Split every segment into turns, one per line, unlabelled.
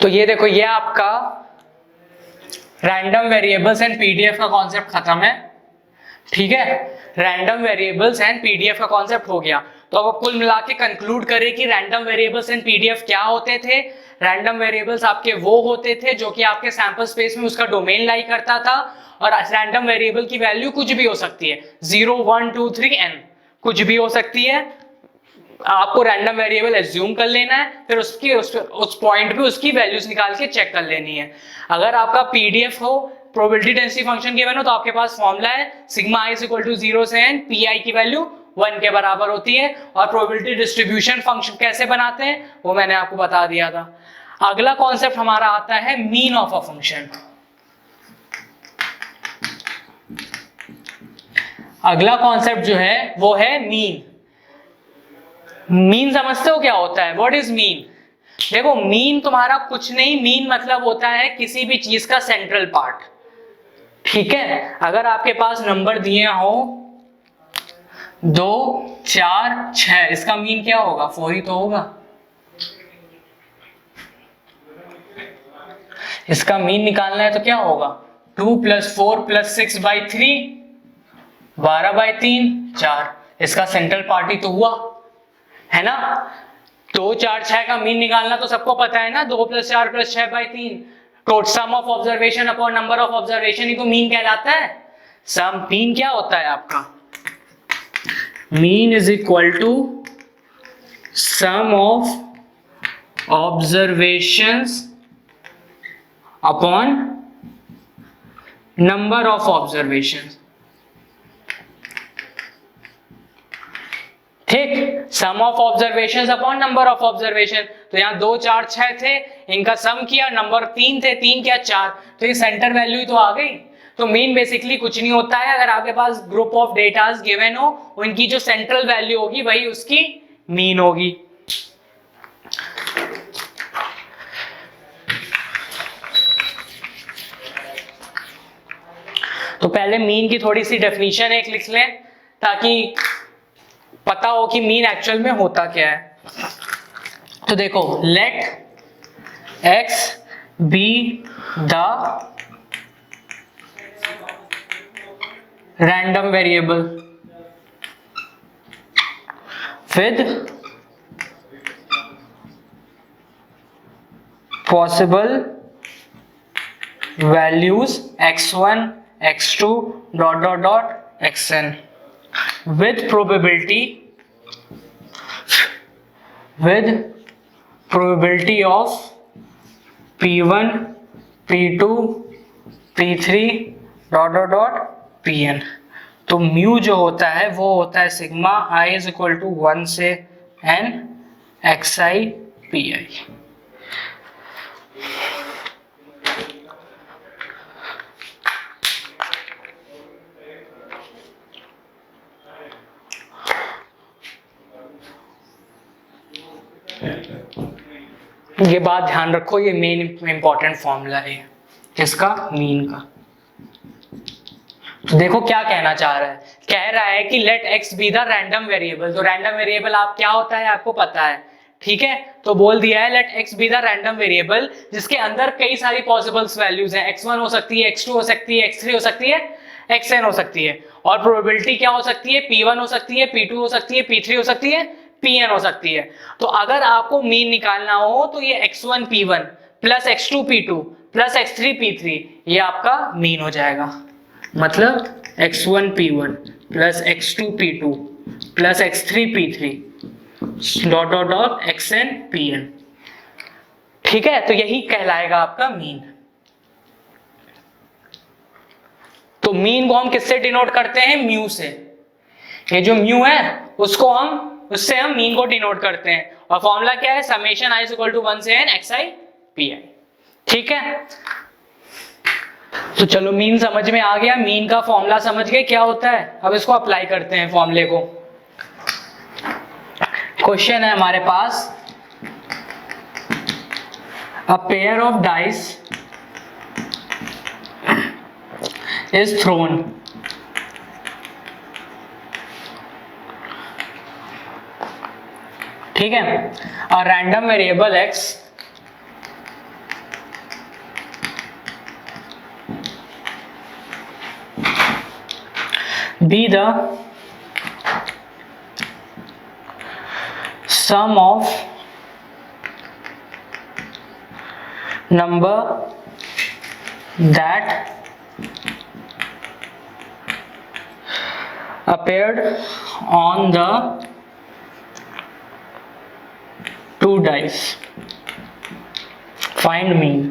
तो ये देखो, ये आपका रैंडम वेरिएबल्स एंड पीडीएफ का कॉन्सेप्ट खत्म है, ठीक है। रैंडम वेरिएबल्स एंड पीडीएफ का कॉन्सेप्ट हो गया। तो अब कुल मिला के कंक्लूड करें कि रैंडम वेरिएबल्स एंड पीडीएफ क्या होते थे। रैंडम वेरिएबल्स आपके वो होते थे जो कि आपके सैंपल स्पेस में उसका डोमेन लाई करता था, और रैंडम वेरिएबल की वैल्यू कुछ भी हो सकती है, 0 1 2 3 n, कुछ भी हो सकती है। आपको रैंडम वेरिएबल एज्यूम कर लेना है, फिर उस पॉइंट पे उसकी वैल्यूज निकाल के चेक कर लेनी है। अगर आपका पीडीएफ हो, प्रोबेबिलिटी डेंसिटी फंक्शन गिवन हो, तो आपके पास फॉर्मूला है सिग्मा i इक्वल टू 0 से n, पी आई की वैल्यू 1 के बराबर होती है। और प्रोबेबिलिटी डिस्ट्रीब्यूशन फंक्शन कैसे बनाते हैं वो मैंने आपको बता दिया था। अगला कॉन्सेप्ट हमारा आता है मीन ऑफ अ फंक्शन। अगला कॉन्सेप्ट जो है वो है मीन। मीन समझते हो क्या होता है? What is mean? देखो, मीन तुम्हारा कुछ नहीं, मीन मतलब होता है किसी भी चीज का सेंट्रल पार्ट, ठीक है। अगर आपके पास नंबर दिए हो 2 4 6, इसका मीन क्या होगा? 4 ही तो होगा। इसका मीन निकालना है तो क्या होगा? 2 + 4 + 6 / 3, 12 / 3 4। इसका सेंट्रल पार्ट ही तो हुआ, है ना। 2 4 6 का मीन निकालना तो सबको पता है ना, 2 + 4 + 6 / 3, total sum of observation upon number of observation ही तो मीन कहलाता है। सम मीन क्या होता है आपका? Mean is equal to sum of observations upon number of observations, ठीक। Sum of observations upon number of observation. तो यहाँ 2 4 6 थे, इनका सम किया, नंबर 3 थे, 3 क्या 4, तो ये सेंटर वैल्यू ही तो आ गई। तो मीन बेसिकली कुछ नहीं होता है, अगर आपके पास ग्रुप ऑफ डेटास गिवन हो, उनकी जो सेंट्रल वैल्यू होगी वही उसकी मीन होगी। तो पहले मीन की थोड़ी सी डेफिनेशन एक लिख लें ताकि पता हो कि मीन एक्चुअल में होता क्या है। तो देखो, let x be the random variable with possible values x1 x2 ... xn with probability of p1 p2 p3 ... pn। तो म्यू जो होता है वो होता है sigma i is equal to 1 से n xi pi। ये बात ध्यान रखो, ये मेन इंपॉर्टेंट फॉर्मूला है किसका? मीन का। तो देखो क्या कहना चाह रहा है, कह रहा है कि let x be the random variable. तो रैंडम वेरिएबल आप क्या होता है आपको पता है, ठीक है। तो बोल दिया है let x be the random variable जिसके अंदर कई सारी पॉसिबल्स वैल्यूज हैं, x1 हो सकती है, x2 हो सकती है, x3 हो सकती है, xn हो सकती है। और प्रोबेबिलिटी क्या हो सकती है? p1 हो सकती है, p2 हो सकती है, p3 हो सकती है, pn हो सकती है। तो अगर आपको मीन निकालना हो तो ये x1 p1 plus x2 p2 plus x3 p3 ये आपका मीन हो जाएगा। मतलब x1 p1 plus x2 p2 plus x3 p3 ... xn pn, ठीक है। तो यही कहलाएगा आपका मीन। तो मीन को हम किससे डिनोट करते हैं? म्यू से। ये जो म्यू है उससे हम मीन को डिनोट करते हैं, और फॉर्मूला क्या है? समेशन i इक्वल टू 1 से n xi pi, ठीक है। तो चलो, मीन समझ में आ गया, मीन का फॉर्मूला समझ गए क्या होता है। अब इसको अप्लाई करते हैं फॉर्मूले को। क्वेश्चन है हमारे पास, a pair of dice is thrown, ठीक है। A random variable x be the sum of number that appeared on the two dice. Find mean.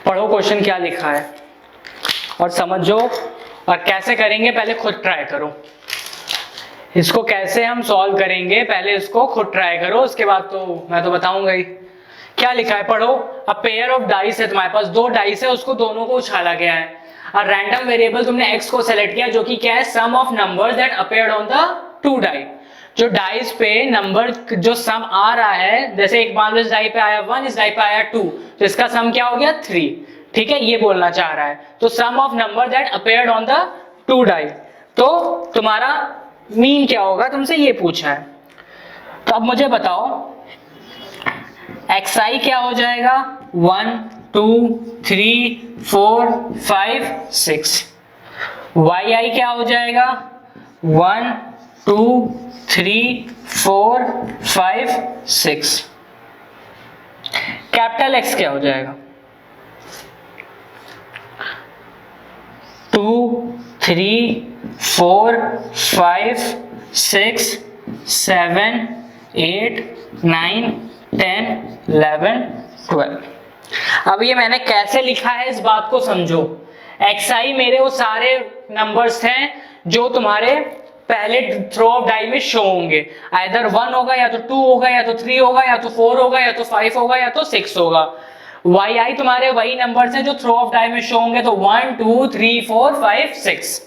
पढ़ो क्वेश्चन क्या लिखा है और समझो, और कैसे करेंगे पहले खुद ट्राई करो। इसको कैसे हम सॉल्व करेंगे पहले इसको खुद ट्राई करो, उसके बाद तो मैं तो बताऊंगा ही। क्या लिखा है पढ़ो। अ पेयर ऑफ डाइस है, तुम्हारे पास दो डाइस है, उसको दोनों को उछाला गया है। और रैंडम वेरिएबल तुमने x को सेलेक्ट किया जो कि क्या है, sum of numbers that appeared on the two die. जो डाइस पे नंबर जो सम आ रहा है, जैसे एक मान लो इस डाई पे आया 1, इस डाई पे आया 2, तो इसका सम क्या हो गया 3। ठीक है, ये बोलना चाह रहा है। तो sum of number that appeared on the two die, तो तुम्हारा मीन क्या होगा, तुमसे ये पूछा है। तो अब मुझे बताओ xi क्या हो जाएगा, 1 2 3 4 5 6। yi क्या हो जाएगा, 1 2 3 4 5 6। कैपिटल X क्या हो जाएगा, 2 3 4 5 6 7 8 9 10 11 12। अब ये मैंने कैसे लिखा है इस बात को समझो। xi मेरे वो सारे नंबर्स हैं जो तुम्हारे पहले थ्रो ऑफ डाई में शो होंगे। आइदर 1 होगा या तो 2 होगा या तो 3 होगा या तो 4 होगा या तो 5 होगा या तो 6 होगा। yi तुम्हारे वही नंबर्स हैं जो थ्रो ऑफ डाई में शो होंगे, तो 1 2 3 4 5 6।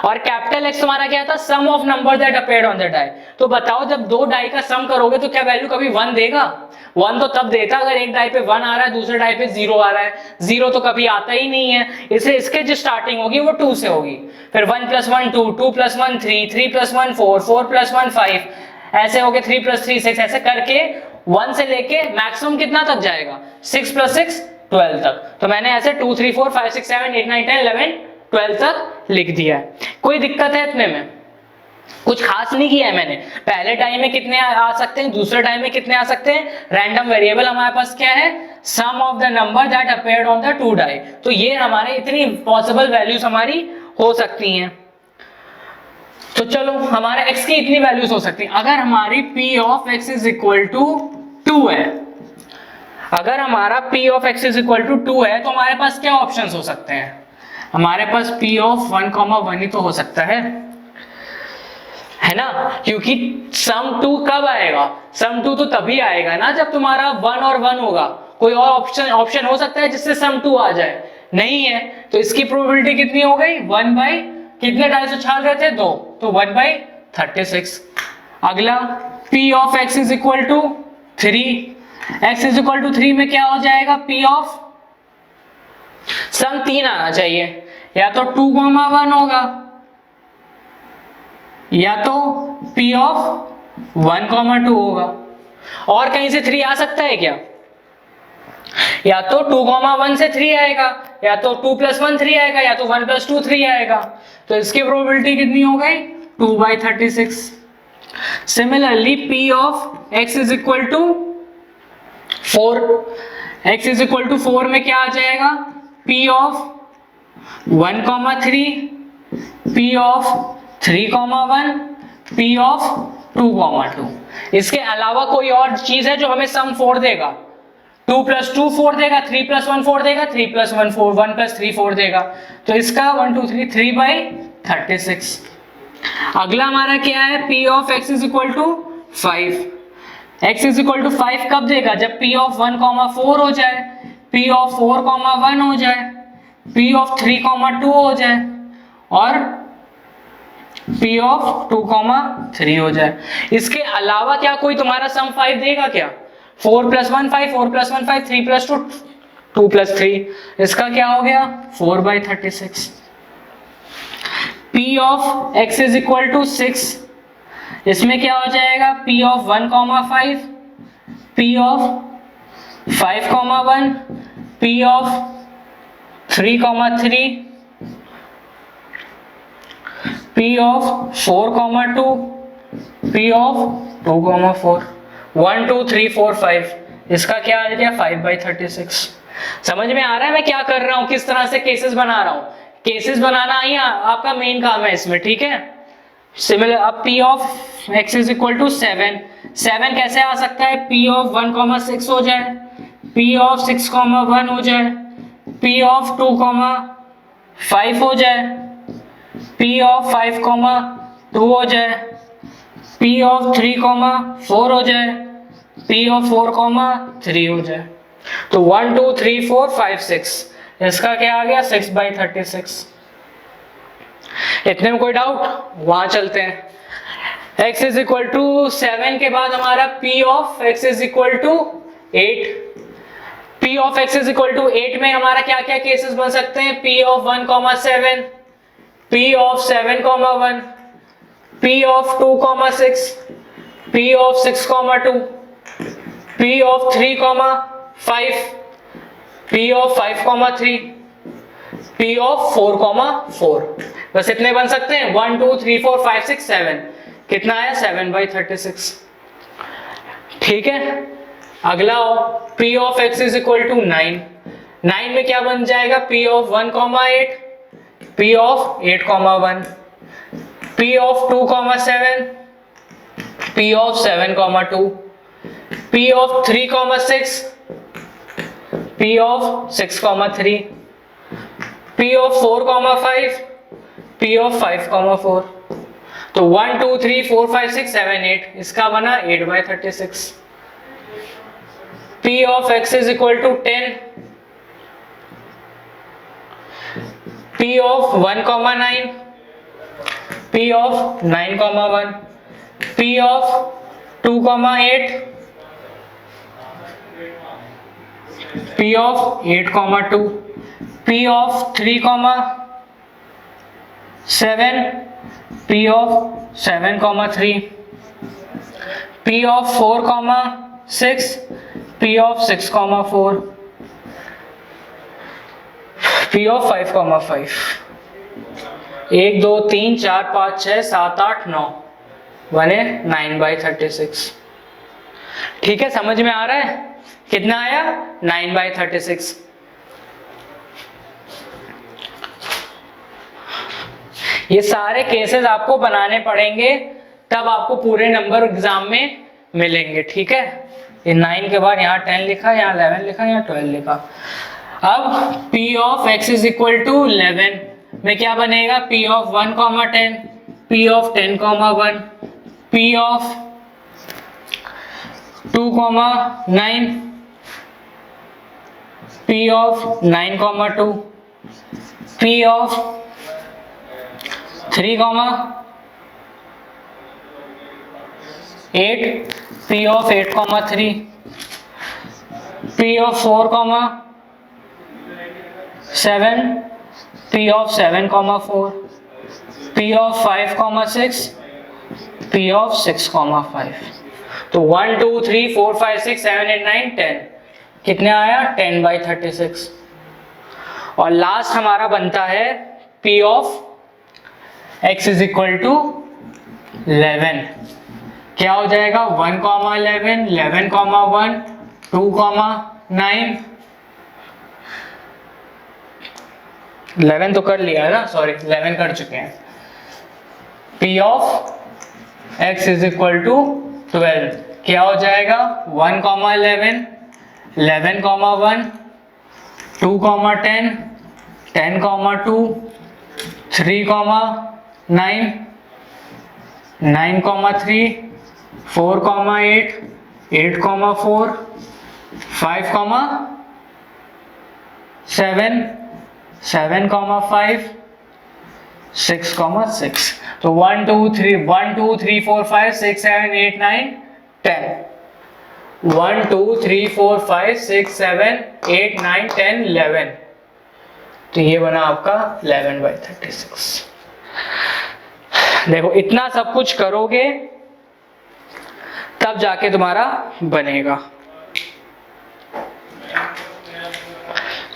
और कैपिटल X तुम्हारा क्या था, sum of number that appeared on the die. तो बताओ जब दो डाई का सम करोगे तो क्या वैल्यू कभी 1 देगा? 1 तो तब देता अगर एक डाई पे 1 आ रहा है, दूसरे डाई पे 0 आ रहा है। 0 तो कभी आता ही नहीं है, इसलिए इसके जो स्टार्टिंग होगी वो 2 से होगी। फिर 1 + 1 2, 2 + 1 3, 3 + 1 4, 4 + 1 5, ऐसे हो गए 3 + 3 6, ऐसे करके 1 से लेके मैक्सिमम कितना तक जाएगा, 6 + 6 12 तक। तो मैंने ऐसे 2 3 4 5 6 7 8 9 10 11 12 तक लिख दिया है। कोई दिक्कत है इतने में? कुछ खास नहीं किया है मैंने। पहले टाइम में कितने आ सकते हैं, दूसरे टाइम में कितने आ सकते हैं। रैंडम वेरिएबल हमारे पास क्या है, sum of the number that appeared on the two die. तो ये हमारे इतनी पॉसिबल वैल्यूज हमारी हो सकती हैं। तो चलो हमारे x की इतनी वैल्यूज हो सकती हैं। अगर हमारी p of x is equal to 2 है, अगर हमारा p of x is equal to 2 है, तो हमारे पास क्या ऑप्शंस हो सकते हैं? हमारे पास p of 1, 1 ही तो हो सकता है ना, क्योंकि सम 2 कब आएगा, सम 2 तो तभी आएगा ना जब तुम्हारा 1 और 1 होगा। कोई और ऑप्शन हो सकता है जिससे सम 2 आ जाए? नहीं है। तो इसकी प्रोबेबिलिटी कितनी हो गई, 1 बाई कितने डाइस उछाल रहे थे, 2, तो 1/36। अगला p of x is equal to 3, x is equal to 3 में क्या हो जाएगा, p of सम 3 आना चाहिए, या तो 2, 1 होगा, या तो p of 1, 2 होगा। और कहीं से 3 आ सकता है क्या? या तो 2, 1 से 3 आएगा, या तो 2 + 1 3 आएगा, या तो 1 + 2 3 आएगा। तो इसकी प्रोबेबिलिटी कितनी हो गई, 2/36। Similarly p of x is equal to 4, x is equal to 4 में क्या आ जाएगा, p of 1, 3, p of 3, 1, p of 2, 2। इसके अलावा कोई और चीज है जो हमें सम 4 देगा? 2 + 2 4 देगा, 3 + 1 4 देगा, 3 + 1 4, 1 + 3 4 देगा। तो इसका 1 2 3 3/36। अगला हमारा क्या है, p of x is equal to 5। x is equal to 5 कब देगा, जब p of 1, 4 हो जाए, p of 4, 1 हो जाए, p of 3, 2 हो जाए, और p of 2, 3 हो जाए। इसके अलावा क्या कोई तुम्हारा सम 5 देगा क्या? 4 + 1 5, 4 + 1 5, 3 + 2 2 + 3। इसका क्या हो गया, 4/36। p of x is equal to 6, इसमें क्या हो जाएगा, p of 1, 5, p of 5, 1, p of 3,3, P of 4,2, P of 2,4, 1 2 3 4 5, इसका क्या आ गया 5/36। समझ में आ रहा है मैं क्या कर रहा हूं, किस तरह से केसेस बना रहा हूं। केसेस बनाना ही आपका मेन काम है इसमें, ठीक है। सिमिलर अब P of x is equal to 7, 7 कैसे आ सकता है, P of 1,6 हो जाए, P of 6,1 हो जाए, P of 2,5 हो जाए, P of 5,2 हो जाए, P of 3,4 हो जाए, P of 4,3 हो जाए। तो 1 2 3 4 5 6, इसका क्या आ गया 6/36। इतने में कोई डाउट, वहां चलते हैं। x इज इक्वल टू 7 के बाद हमारा P of x is equal to 8, P of x is equal to 8 में हमारा क्या क्या केसेस बन सकते हैं, P of 1,7, P of 7,1, P of 2,6, P of 6,2, P of 3,5, P of 5,3, P of 4,4। बस इतने बन सकते हैं, 1 2 3 4 5 6 7, कितना आया 7/36। ठीक है, अगला P of x is equal to 9, 9 में क्या बन जाएगा, P of 1,8, P of 8,1, P of 2,7, P of 7,2, P of 3,6, P of 6,3, P of 4,5, P of 5,4। तो 1 2 3 4 5 6 7 8, इसका बना 8/36। P of x is equal to 10, P of 1,9, P of 9,1, P of 2,8, P of 8,2, P of 3,7, P of 7,3, P of 4,6, P of 6,4, P of 5,5। 1 2 3 4 5 6 7 8 9 बने 9/36। ठीक है, समझ में आ रहा है, कितना आया 9/36। ये सारे केसेस आपको बनाने पड़ेंगे, तब आपको पूरे नंबर एग्जाम में मिलेंगे। ठीक है, ये 9 के बाद यहाँ 10 लिखा, यहाँ 11 लिखा, यहाँ 12 लिखा। अब P of x is equal to 11 में क्या बनेगा, P of 1,10, P of 10,1, P of 2,9, P of 9,2, P of 3,8, P of 8,3, P of 4,7, P of 7,4, P of 5,6, P of 6,5। तो 1 2 3 4 5 6 7 8 9 10, कितने आया 10/36। और लास्ट हमारा बनता है P of x is equal to 11, क्या हो जाएगा 1,11, 11,1, 2,9, 11 तो कर लिया है ना, सॉरी 11 कर चुके हैं। P of x is equal to 12, क्या हो जाएगा 1,11, 11,1, 2,10, 10,2, 3,9, 9,3, 4,8, 8,4, 5,7, 7,5, 6,6। तो 1 2 3 1 2 3 4 5 6 7 8 9 10, 1 2 3 4 5 6 7 8 9 10 11। तो ये बना आपका 11/36। देखो इतना सब कुछ करोगे तब जाके तुम्हारा बनेगा।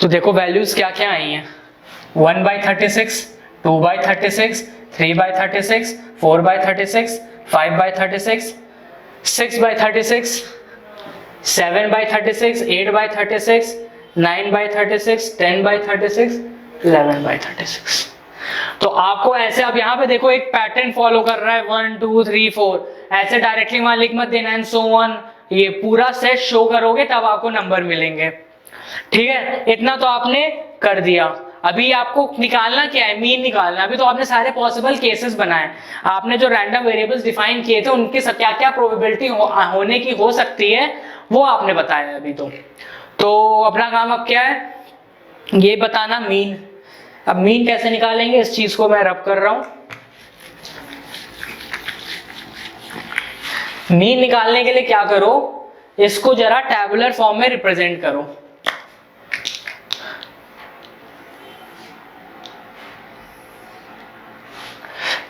तो तो देखो वैल्यूज क्या क्या आई हैं, 1/36, 2/36, 3/36, 4/36, 5/36, 6/36, 7/36, 8/36, 9/36, 10/36, 11/36। तो आपको ऐसे, अब यहाँ पे देखो एक पैटर्न फॉलो कर रहा है 1 2 3 4, ऐसे डायरेक्टली वहां लिख मत देना एंड सो ऑन, ये पूरा सेट शो करोगे तब आपको नंबर मिलेंगे। ठीक है, इतना तो आपने कर दिया। अभी आपको निकालना क्या है, मीन निकालना। अभी तो आपने सारे पॉसिबल केसेस बनाए, आपने जो रैंडम वेरिएबल्स डिफाइन किए थे उनकी क्या क्या प्रोबेबिलिटी होने की हो सकती है वो आपने बताया अभी। तो अपना काम अब क्या है, ये बताना मीन। अब मीन कैसे निकालेंगे, इस चीज को मैं रब कर रहा हूं। मीन निकालने के लिए क्या करो, इसको जरा टैबुलर फॉर्म में रिप्रेजेंट करो।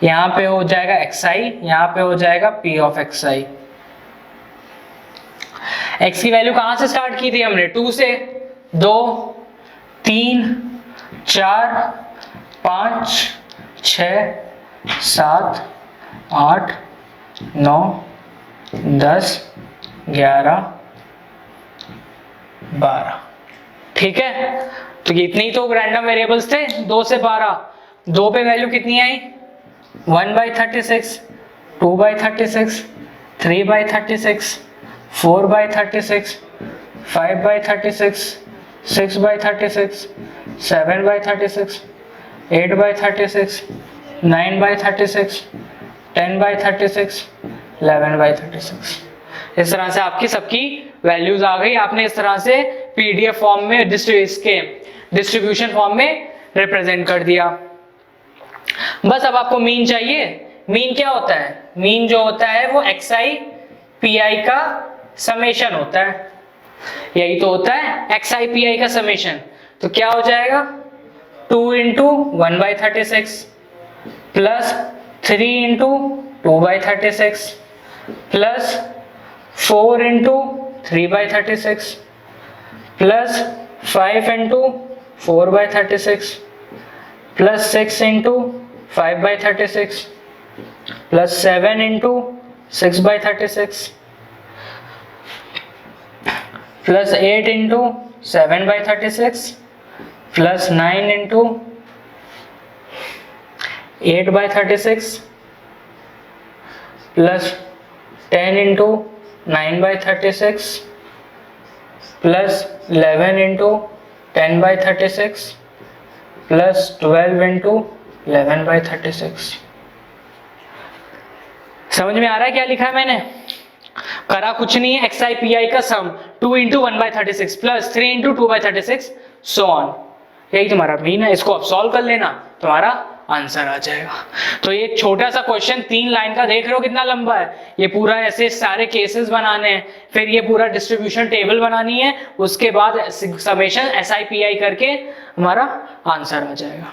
यहां पे हो जाएगा xi, यहां पे हो जाएगा p ऑफ xi। x की वैल्यू कहां से स्टार्ट की थी हमने, 2 से, 2 3 4 5 6 7 8 9 10 11 12। ठीक है, तो इतने ही तो रैंडम वेरिएबल्स थे, 2 से 12। 2 पे वैल्यू कितनी आई, 1/36, 2/36, 3/36, 4/36, 5/36, 6/36, 7/36, 8/36, 9/36, 10/36, 11/36। इस तरह से आपकी सबकी वैल्यूज आ गई। आपने इस तरह से पीडीएफ फॉर्म में इसके डिस्ट्रीब्यूशन फॉर्म में रिप्रेजेंट कर दिया। बस अब आपको मीन चाहिए। मीन क्या होता है, मीन जो होता है वो xi pi का समेशन होता है, यही तो होता है xi pi का समेशन। तो क्या हो जाएगा, 2 into 1/36 plus 3 into 2/36 plus 4 into 3/36 plus 5 into 4/36 plus 6 into 5/36 plus 7 into 6/36 plus 8 into 7/36 plus 9 into 8/36 plus 10 into 9/36 plus 11 into 10/36 plus 12 into 11/36। समझ में आ रहा है क्या लिखा है मैंने? करा कुछ नहीं है, xi pi का सम 2 into 1/36 plus 3 into 2/36 so on, यही तुम्हारा मीन है। इसको अब सॉल्व कर लेना, तुम्हारा आंसर आ जाएगा। तो ये छोटा सा क्वेश्चन 3 लाइन का देख रहे हो कितना लंबा है, ये पूरा ऐसे सारे केसेस बनाने हैं, फिर ये पूरा डिस्ट्रीब्यूशन टेबल बनानी है, उसके बाद समेशन si pi करके हमारा आंसर आ जाएगा।